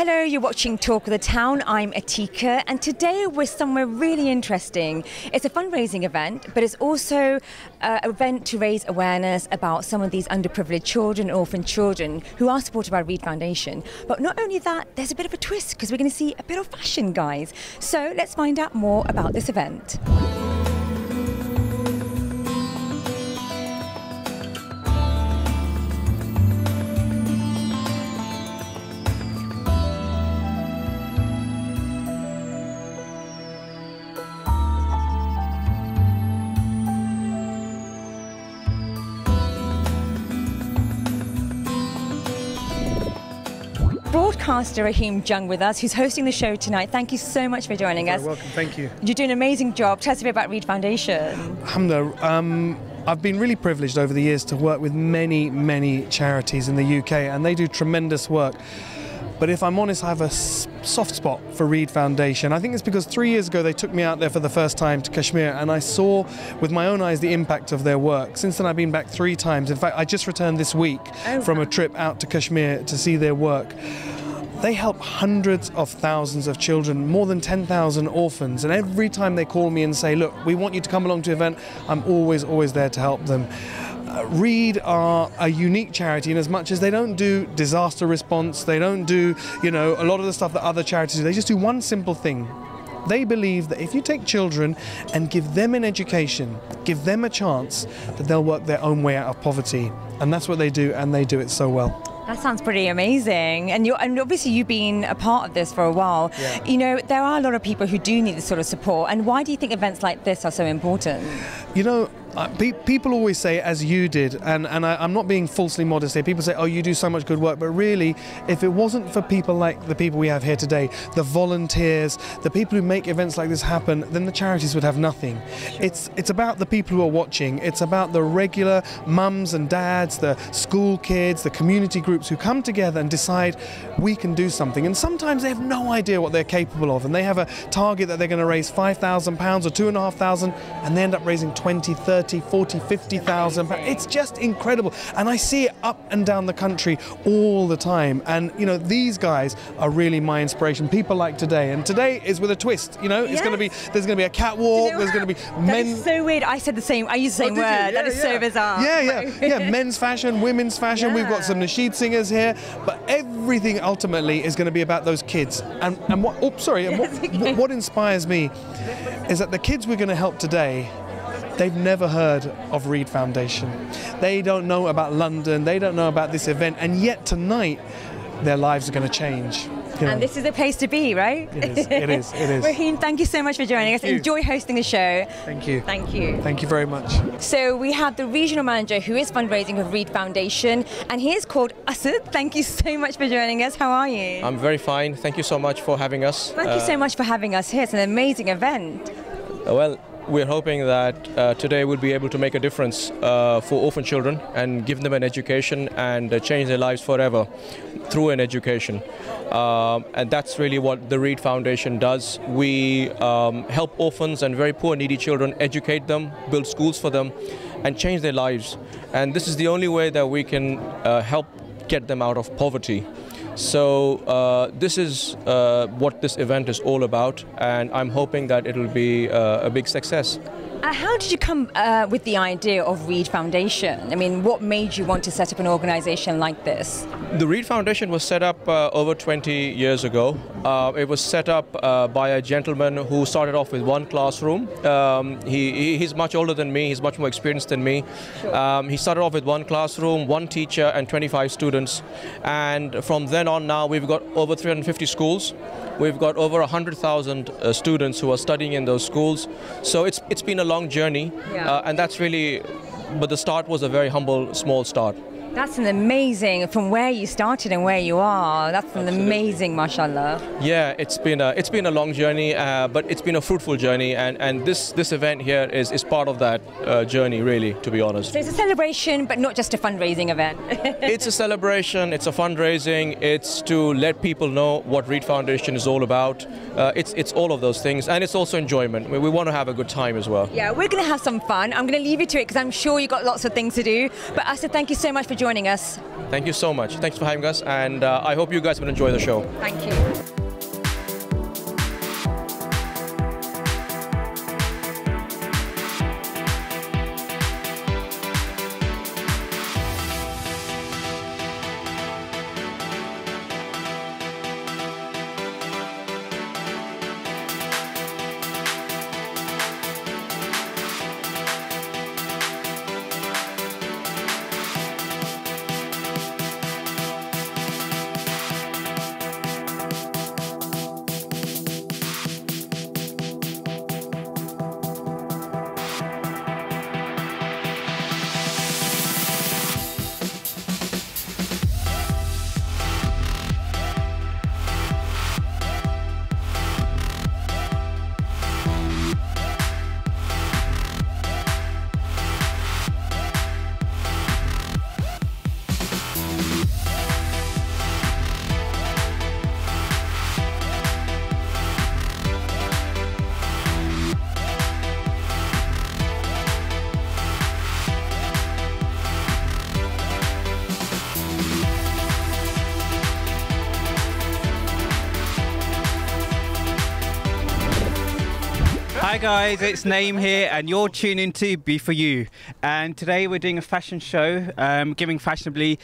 Hello, you're watching Talk of the Town. I'm Attika, and today we're somewhere really interesting. It's a fundraising event, but it's also an event to raise awareness about some of these underprivileged children, orphan children, who are supported by Reed Foundation. But not only that, there's a bit of a twist because we're going to see a bit of fashion, guys. So let's find out more about this event. Broadcaster Rahim Jung with us, who's hosting the show tonight. Thank you so much for joining us. You're welcome, thank you. You're doing an amazing job. Tell us a bit about Reed Foundation. Alhamdulillah, I've been really privileged over the years to work with many charities in the UK, and they do tremendous work. But if I'm honest, I have a soft spot for Reed Foundation. I think it's because 3 years ago they took me out there for the first time to Kashmir, and I saw with my own eyes the impact of their work. Since then I've been back 3 times. In fact, I just returned this week from a trip out to Kashmir to see their work. They help hundreds of thousands of children, more than 10,000 orphans, and every time they call me and say, look, we want you to come along to the event, I'm always there to help them. Reed are a unique charity in as much as they don't do disaster response, they don't do, a lot of the stuff that other charities do. They just do one simple thing. They believe that if you take children and give them an education, give them a chance, that they'll work their own way out of poverty. And that's what they do, and they do it so well. That sounds pretty amazing. And obviously you've been a part of this for a while. Yeah. There are a lot of people who do need this sort of support. And why do you think events like this are so important? People always say, as you did, and I'm not being falsely modest here, people say, oh, you do so much good work, but really, if it wasn't for people like the people we have here today, the volunteers, the people who make events like this happen, then the charities would have nothing. Sure. It's about the people who are watching, it's about the regular mums and dads, the school kids, the community groups who come together and decide we can do something, and sometimes they have no idea what they're capable of, and they have a target that they're going to raise £5,000 or £2,500, and they end up raising 20, 30, 40, 50,000 pounds. It's just incredible, and I see it up and down the country all the time. And these guys are really my inspiration. People like today, and today is with a twist. It's going to be, there's going to be a catwalk. There's going to be men. That is so weird. I said the same. I used the same word. Yeah, that is so bizarre. Yeah. Men's fashion, women's fashion. Yeah. We've got some nasheed singers here, but everything ultimately is going to be about those kids. And what? Oh, sorry. And what inspires me is that the kids we're going to help today, they've never heard of Reed Foundation. They don't know about London, they don't know about this event, and yet tonight their lives are going to change. And this is the place to be, right? It is. Rahim, thank you so much for joining us. Enjoy hosting the show. Thank you. Thank you. Thank you very much. So we have the regional manager who is fundraising for Reed Foundation, and he is called Asad. Thank you so much for joining us. How are you? I'm very fine. Thank you so much for having us. Thank you so much for having us here. It's an amazing event. Well, we're hoping that today we'll be able to make a difference for orphan children and give them an education and change their lives forever through an education. And that's really what the Reed Foundation does. We help orphans and very poor, needy children, educate them, build schools for them, and change their lives. And this is the only way that we can help get them out of poverty. So this is what this event is all about, and I'm hoping that it'll be a big success. How did you come with the idea of Reed Foundation? I mean, what made you want to set up an organization like this? The Reed Foundation was set up over 20 years ago. It was set up by a gentleman who started off with one classroom. He's much older than me, he's much more experienced than me. Sure. He started off with one classroom, one teacher and 25 students. And from then on now, we've got over 350 schools. We've got over 100,000 students who are studying in those schools. So it's been a long journey, and that's really, but the start was a very humble, small start. That's an amazing, from where you started and where you are, that's an amazing, mashallah. Yeah, it's been a long journey, but it's been a fruitful journey, and this event here is part of that journey, really, to be honest. So it's a celebration, but not just a fundraising event. It's a celebration, it's a fundraising, it's to let people know what Reed Foundation is all about. It's all of those things, and it's also enjoyment. We want to have a good time as well. Yeah, we're going to have some fun. I'm going to leave you to it because I'm sure you've got lots of things to do. But Asad, thank you so much for joining us. Thank you so much. Thanks for having us, and I hope you guys will enjoy the show. Thank you. Hi guys, it's Naeem here and you're tuning to B4U, and today we're doing a fashion show, Giving Fashionably,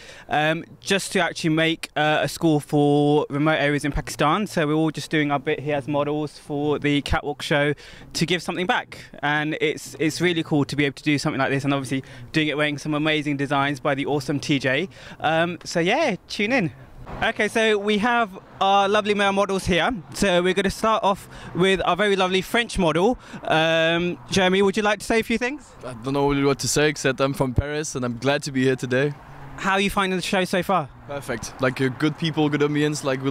just to actually make a school for remote areas in Pakistan. So we're all just doing our bit here as models for the catwalk show to give something back, and it's really cool to be able to do something like this, and obviously doing it wearing some amazing designs by the awesome TJ. So yeah, tune in. Okay, so we have our lovely male models here. So we're going to start off with our very lovely French model. Jeremy, would you like to say a few things? I don't know really what to say, except I'm from Paris and I'm glad to be here today. How are you finding the show so far? Perfect. Like good people, good ambience. Like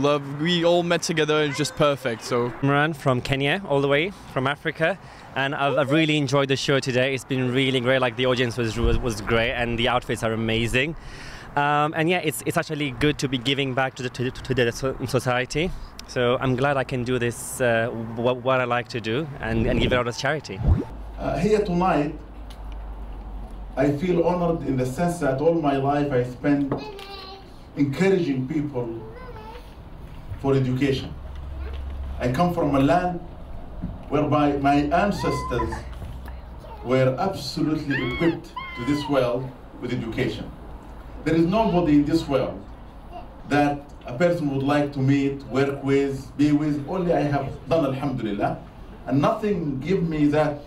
we all met together and it's just perfect. So Imran from Kenya, all the way from Africa, and I've really enjoyed the show today. It's been really great. Like the audience was great, and the outfits are amazing. And yeah, it's actually good to be giving back to the society. So I'm glad I can do this, what I like to do, and give it out as charity. Here tonight, I feel honored in the sense that all my life I spent encouraging people for education. I come from a land whereby my ancestors were absolutely equipped to this world with education. There is nobody in this world that a person would like to meet, work with, be with. Only I have done, alhamdulillah, and nothing give me that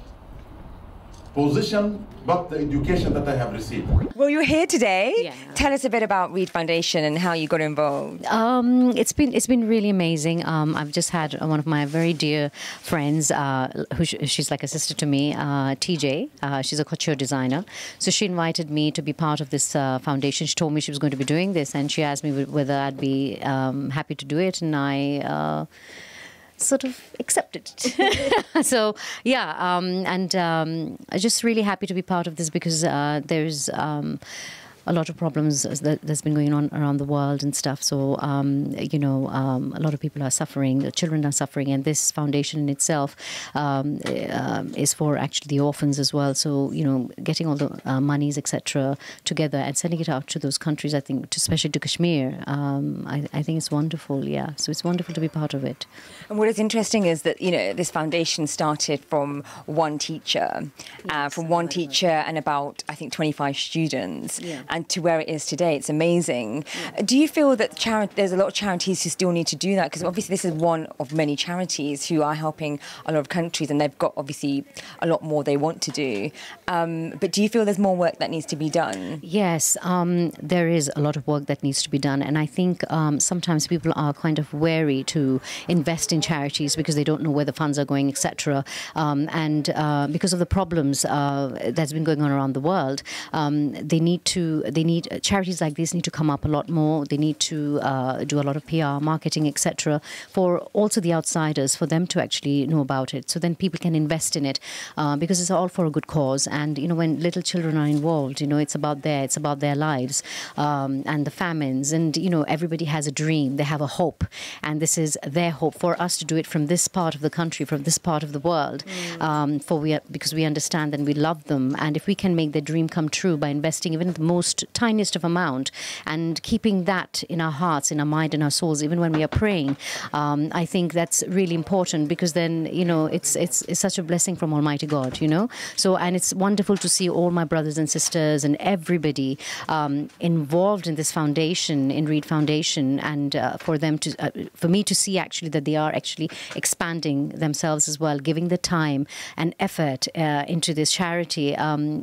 position but the education that I have received. Well, you're here today. Yeah. Tell us a bit about Reed Foundation and how you got involved. It's been really amazing. I've just had one of my very dear friends, she's like a sister to me, TJ. She's a couture designer. So she invited me to be part of this foundation. She told me she was going to be doing this, and she asked me whether I'd be happy to do it, and I sort of accepted it. So yeah, I'm just really happy to be part of this, because there's a lot of problems that's been going on around the world and stuff. So, a lot of people are suffering, the children are suffering, and this foundation in itself is for actually the orphans as well. So, getting all the monies, etc., together and sending it out to those countries, I think, especially to Kashmir, I think it's wonderful, yeah. So it's wonderful to be part of it. And what is interesting is that, this foundation started from one teacher, and about, I think, 25 students. Yeah. And to where it is today, it's amazing. Yeah. Do you feel that there's a lot of charities who still need to do that? Because obviously this is one of many charities who are helping a lot of countries, and they've got obviously a lot more they want to do. But do you feel there's more work that needs to be done? Yes, there is a lot of work that needs to be done. And I think sometimes people are kind of wary to invest in charities because they don't know where the funds are going, etc. And because of the problems that's been going on around the world, charities like this need to come up a lot more. They need to do a lot of PR, marketing, etc. for also the outsiders, for them to actually know about it. So then people can invest in it, because it's all for a good cause. And when little children are involved, it's about their lives, and the famines. And everybody has a dream, they have a hope, and this is their hope for us to do it from this part of the country, from this part of the world, because we understand and we love them. And if we can make their dream come true by investing even the most most tiniest of amount, and keeping that in our hearts, in our mind, in our souls, even when we are praying, I think that's really important, because then, you know, it's such a blessing from Almighty God, you know. So, and it's wonderful to see all my brothers and sisters and everybody involved in this foundation, in Reed Foundation, and for them to, for me to see actually that they are actually expanding themselves as well, giving the time and effort into this charity.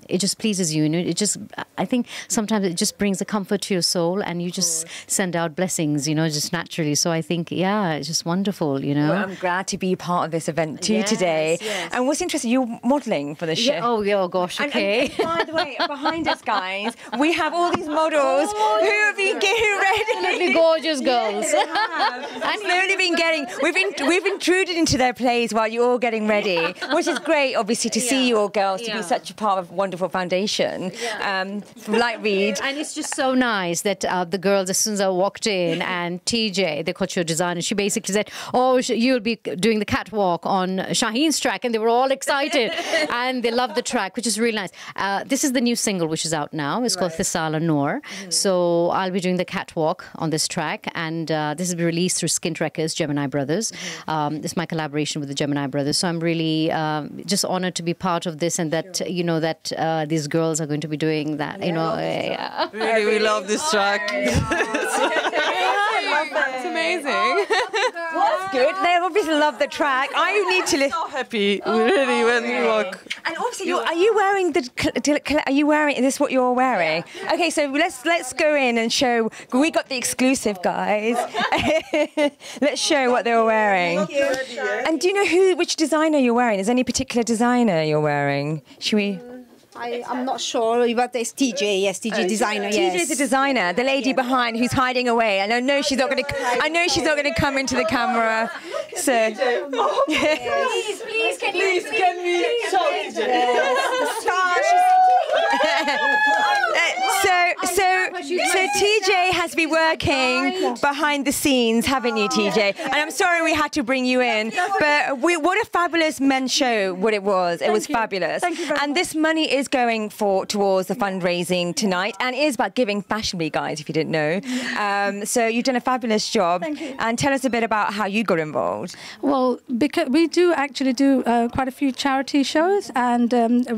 It just pleases you, it just, I think sometimes it just brings a comfort to your soul, and you just send out blessings, you know, just naturally. So I think, yeah, it's just wonderful, you know. Well, I'm glad to be part of this event too today. Yes. And what's interesting, you're modelling for the show. Yeah, oh gosh, okay. And by the way, behind us, guys, we have all these models who have been getting ready. Absolutely gorgeous girls. And slowly been getting, we've intruded into their plays while you're all getting ready, which is great, obviously, to see you all girls, to be such a part of a wonderful foundation, like Reed. And it's just so nice that the girls, as soon as I walked in, and TJ, the couture designer, she basically said, oh, you'll be doing the catwalk on Shaheen's track, and they were all excited, and they loved the track, which is really nice. This is the new single which is out now. It's called Thisala Noor. So I'll be doing the catwalk on this track, and this will be released through Skint Records, Gemini Brothers. This is my collaboration with the Gemini Brothers. So I'm really just honored to be part of this, and that, you know, that these girls are going to be doing that, you know. Really, we love this track. It's amazing. That's good. They obviously love the track. I need to listen. So happy, really, when we walk. And obviously, are you wearing the? Are you wearing? Is this what you're wearing? Okay, so let's go in and show. We got the exclusive, guys. Let's show what they were wearing. And do you know which designer you're wearing? Is there any particular designer you're wearing? Should we? I'm not sure, but it's TJ. Yes, TJ designer. Yes. TJ is the designer. The lady behind who's hiding away. And I know she's not going to. I know she's not going to come into the camera. So. Please, can we show So TJ has been working behind the scenes, haven't you, TJ? And I'm sorry we had to bring you in, but what a fabulous men's show! What it was fabulous. Thank you very much. And this money is going towards the fundraising tonight, and it is about Giving Fashionably, guys, if you didn't know. So you've done a fabulous job. Thank you. And tell us a bit about how you got involved. Well, because we do actually do quite a few charity shows, and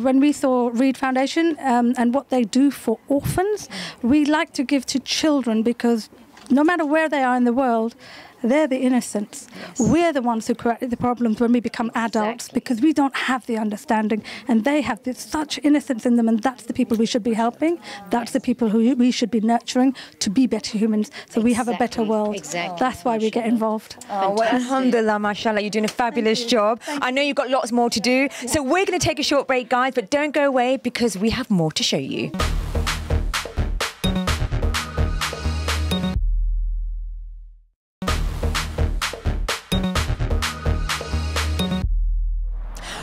when we saw Reed Foundation and what they do for orphans, we like to give to children, because no matter where they are in the world, they're the innocents. Yes. We're the ones who create the problems when we become adults, because we don't have the understanding, and they have such innocence in them, and that's the people we should be helping. That's the people who we should be nurturing to be better humans, so we have a better world. Exactly. That's why we get involved. Oh, well, alhamdulillah, mashallah, you're doing a fabulous job. I know you've got lots more to do. Yeah. So we're going to take a short break, guys, but don't go away, because we have more to show you.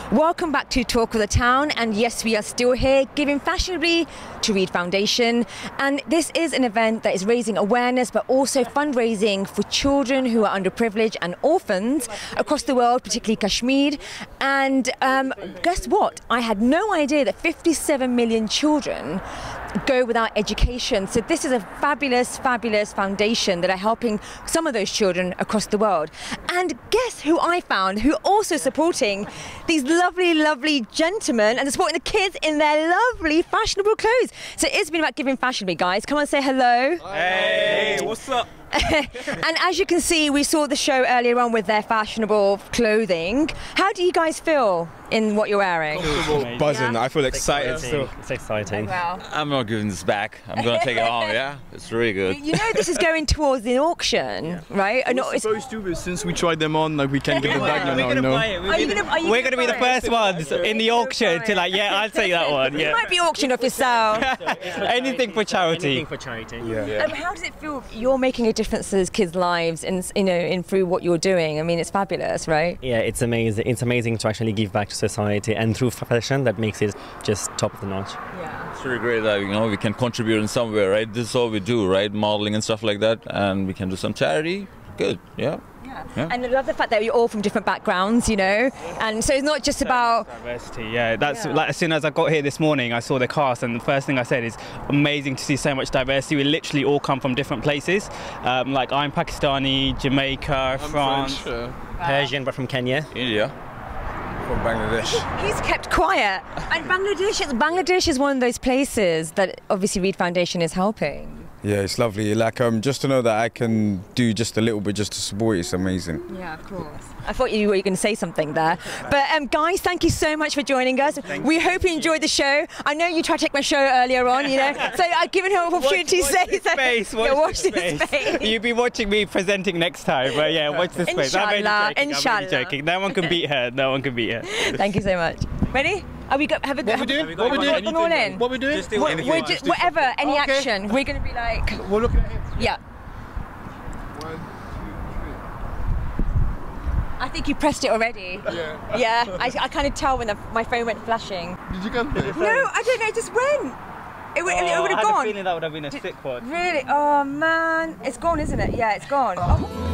Welcome back to Talk of the Town, and yes, we are still here giving fashionably to Reed Foundation, and this is an event that is raising awareness but also fundraising for children who are underprivileged and orphans across the world, particularly Kashmir. And guess what? I had no idea that 57 million children go without education. So this is a fabulous, fabulous foundation that are helping some of those children across the world. And guess who I found who are also supporting these lovely, lovely gentlemen, and they're supporting the kids in their lovely, fashionable clothes. So it's been about Giving Fashionably, guys. Come on, say hello. Hey, what's up? And as you can see, we saw the show earlier on with their fashionable clothing. How do you guys feel in what you're wearing? Buzzing. Yeah. I feel excited still. It's exciting. Wow. I'm not giving this back. I'm going to take it home, yeah? It's really good. You know this is going towards the auction, right? We're supposed to, but since we tried them on, like, we can't give it back now. We're going to buy it. We're going to be the first ones in the auction to I'll take that one. You might be auctioned off yourself. Anything for charity. Anything for charity. Yeah. How does it feel? You're making a difference to those kids' lives, and in through what you're doing. I mean, it's fabulous, right? Yeah, it's amazing. It's amazing to actually give back to society, and through fashion, that makes it just top of the notch. Yeah. It's really great that we can contribute in some way, right? This is all we do, right? Modeling and stuff like that, and we can do some charity. Good, yeah. Yeah. And I love the fact that you're all from different backgrounds, you know, and so it's not just about diversity. Yeah, that's like as soon as I got here this morning, I saw the cast, and the first thing I said is amazing to see so much diversity. We literally all come from different places. Like I'm Pakistani, Jamaica, France, Persian, but from Kenya, India, from Bangladesh. He's kept quiet, and Bangladesh is one of those places that obviously Reed Foundation is helping. Yeah, it's lovely. Like just to know that I can do just a little bit just to support it's amazing. Yeah, of course. I thought you were going to say something there. But guys, thank you so much for joining us. We hope you enjoyed the show. I know you tried to take my show earlier on, you know, so I've given her an opportunity to say so. Watch this space. You'll be watching me presenting next time, but yeah, watch this space. Inshallah, I'm only joking. No one can beat her. No one can beat her. Thank you so much. Ready? Are we have a What we doing? What we doing? Come on in. What we doing? Whatever, any action. We're going to be like. We're looking at him. Yeah. I think you pressed it already. Yeah. Yeah. I kind of tell when my phone went flashing. Did you come? No, I don't know. It just went. It would have gone. I had a feeling that would have been a sick one. Really? Oh man, it's gone, isn't it? Yeah, it's gone. Oh.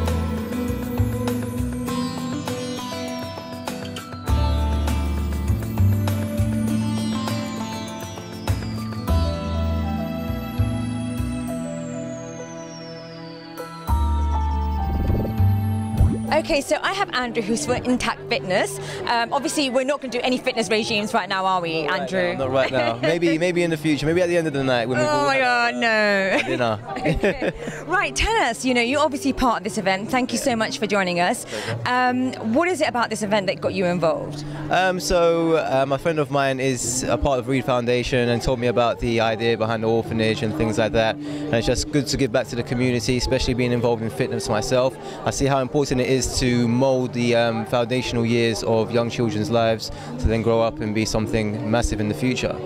Okay, so I have Andrew, who's for Intact Fitness. Obviously, we're not going to do any fitness regimes right now, are we, Andrew? Not right now. Maybe in the future. Maybe at the end of the night when we've all my God, no. Dinner. Okay. Right, tell us. You know, you're obviously part of this event. Thank you so much for joining us. What is it about this event that got you involved? A friend of mine is a part of Reed Foundation and told me about the idea behind the orphanage and things like that. And it's just good to give back to the community, especially being involved in fitness myself. I see how important it is to mould the foundational years of young children's lives to then grow up and be something massive in the future.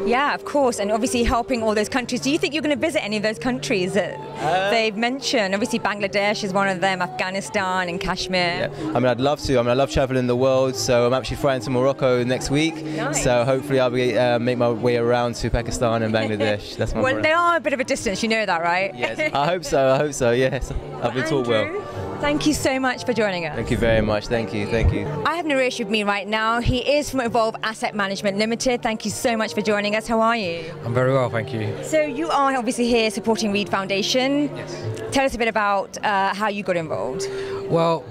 Yeah, of course, and obviously helping all those countries. Do you think you're going to visit any of those countries that they've mentioned? Obviously Bangladesh is one of them, Afghanistan and Kashmir. Yeah. I mean, I'd love to. I mean, I love traveling the world, so I'm actually flying to Morocco next week. Nice. So hopefully I'll be make my way around to Pakistan and Bangladesh. That's my Well, they are a bit of a distance, you know that, right? Yes. I hope so, yes. I've been taught well. Thank you so much for joining us. Thank you very much. Thank you. I have Naresh with me right now. He is from Evolve Asset Management Limited. Thank you so much for joining us. How are you? I'm very well, thank you. So you are obviously here supporting Reed Foundation. Yes. Tell us a bit about how you got involved. Well,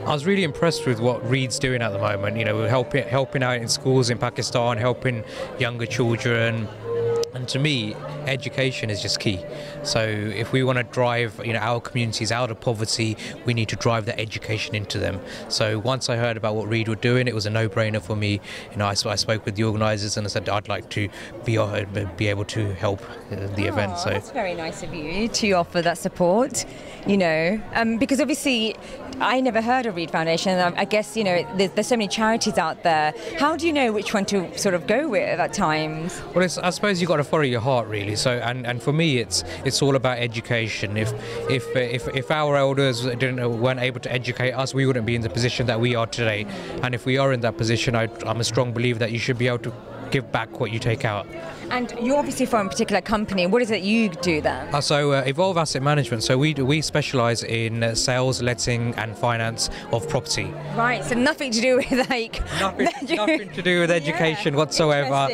I was really impressed with what Reed's doing at the moment. You know, we're helping out in schools in Pakistan, helping younger children. And to me, education is just key. So if we want to drive, you know, our communities out of poverty, we need to drive that education into them. So once I heard about what Reed were doing, it was a no-brainer for me. You know, I spoke with the organisers and I said I'd like to be able to help the event. So that's very nice of you to offer that support. You know, because obviously I never heard of Reed Foundation. I guess, you know, there's so many charities out there. How do you know which one to sort of go with at times? Well, I suppose you've got to follow your heart, really. So, and for me, it's all about education. If our elders weren't able to educate us, we wouldn't be in the position that we are today. And if we are in that position, I'm a strong believer that you should be able to give back what you take out. And you're obviously from a particular company. What is it you do then? Evolve Asset Management. So we specialise in sales, letting and finance of property. Right, so nothing to do with like... Nothing to do with education whatsoever.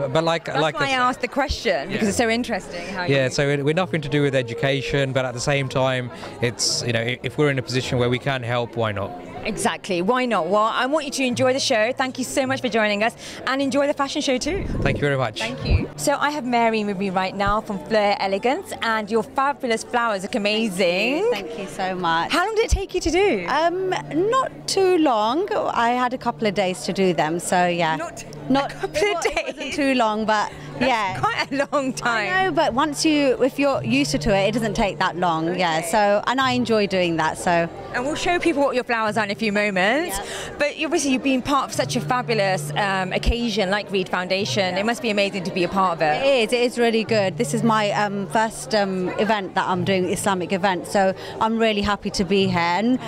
But that's why I asked the question, because it's so interesting. So we're nothing to do with education, but at the same time, it's, you know, if we're in a position where we can help, why not? Exactly, why not? Well, I want you to enjoy the show. Thank you so much for joining us, and enjoy the fashion show too. Thank you very much. Thank you. So I have Mary with me right now from Fleur Elegance, and your fabulous flowers look amazing. Thank you so much. How long did it take you to do? Not too long. I had a couple of days to do them, so yeah. Not a couple of days? It wasn't too long, but yeah. Quite a long time. I know, but if you're used to it, it doesn't take that long. Okay. Yeah. So, and I enjoy doing that. So. And we'll show people what your flowers are in a few moments. Yep. But obviously, you've been part of such a fabulous occasion like Reed Foundation. Yep. It must be amazing to be a part of it. It is really good. This is my first event that I'm doing, Islamic event. So I'm really happy to be here, and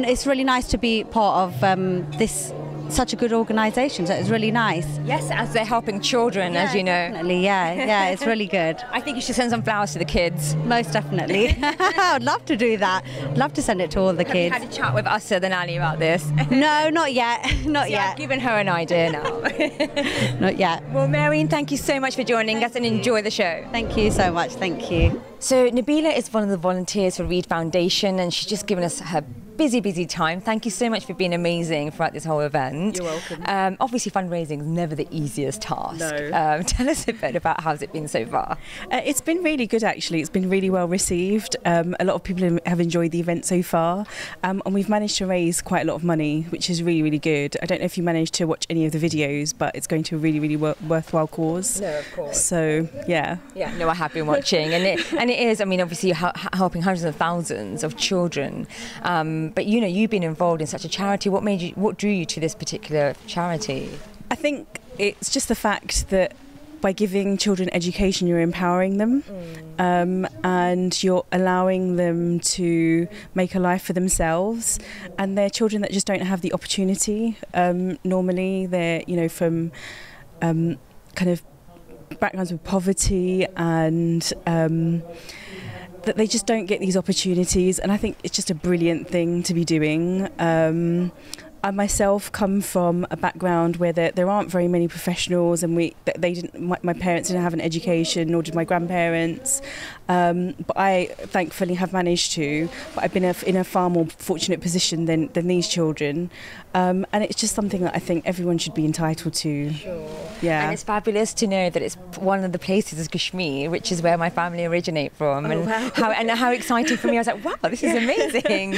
it's really nice to be part of this such a good organisation. So it's really nice. Yes, as they're helping children, as you know. Definitely, yeah, it's really good. I think you should send some flowers to the kids. Most definitely. I'd love to do that. Love to send it to all the kids. Have you had a chat with Asa and Ali about this? No, not yet. Not yet. I've given her an idea now. Not yet. Well, Marion, thank you so much for joining us and enjoy the show. Thank you so much. Thank you. So Nabila is one of the volunteers for Reed Foundation, and she's just given us her busy time. Thank you so much for being amazing throughout this whole event. You're welcome. Obviously, fundraising is never the easiest task. No. Tell us a bit about how's it been so far. It's been really good, actually. It's been really well received. A lot of people have enjoyed the event so far, and we've managed to raise quite a lot of money, which is really good. I don't know if you managed to watch any of the videos, but it's going to a really worthwhile cause. No, of course. So yeah. Yeah, no, I have been watching, and it is. I mean, obviously, helping hundreds of thousands of children. But you know, you've been involved in such a charity. What drew you to this particular charity? I think it's just the fact that by giving children education, you're empowering them, and you're allowing them to make a life for themselves. And they're children that just don't have the opportunity. Normally, they're from kind of backgrounds with poverty and. That they just don't get these opportunities, and I think it's just a brilliant thing to be doing. I myself come from a background where there aren't very many professionals, and my parents didn't have an education, nor did my grandparents. But I thankfully have managed to. But I've been in a far more fortunate position than these children, and it's just something that I think everyone should be entitled to. Sure. Yeah. And it's fabulous to know that it's one of the places is Kashmir, which is where my family originate from, how exciting for me. I was like, wow, this is amazing.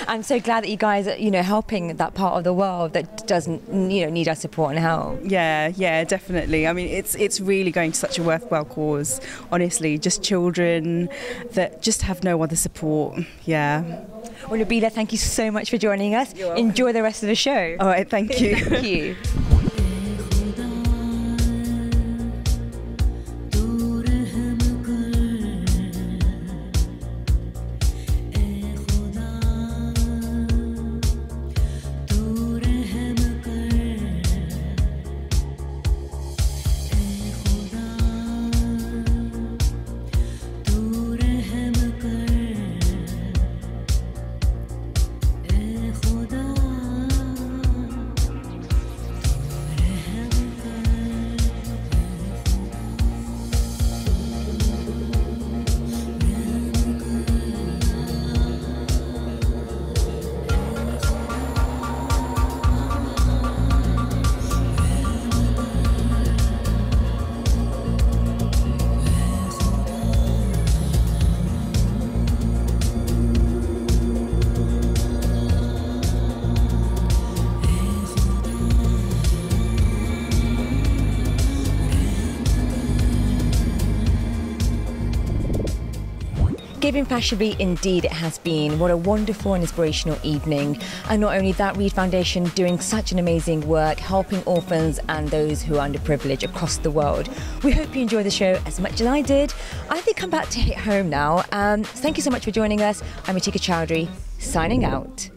I'm so glad that you guys are helping that part of the world that doesn't need our support and help. Yeah, definitely. I mean, it's really going to such a worthwhile cause, honestly. Just children that just have no other support. Yeah. Well, Nabila, thank you so much for joining us. Enjoy the rest of the show. All right, thank you. Thank you. Giving Fashionably, indeed it has been. What a wonderful and inspirational evening. And not only that, Reed Foundation doing such an amazing work, helping orphans and those who are underprivileged across the world. We hope you enjoy the show as much as I did. I think I'm about to hit home now. Thank you so much for joining us. I'm Attika Choudhary, signing out.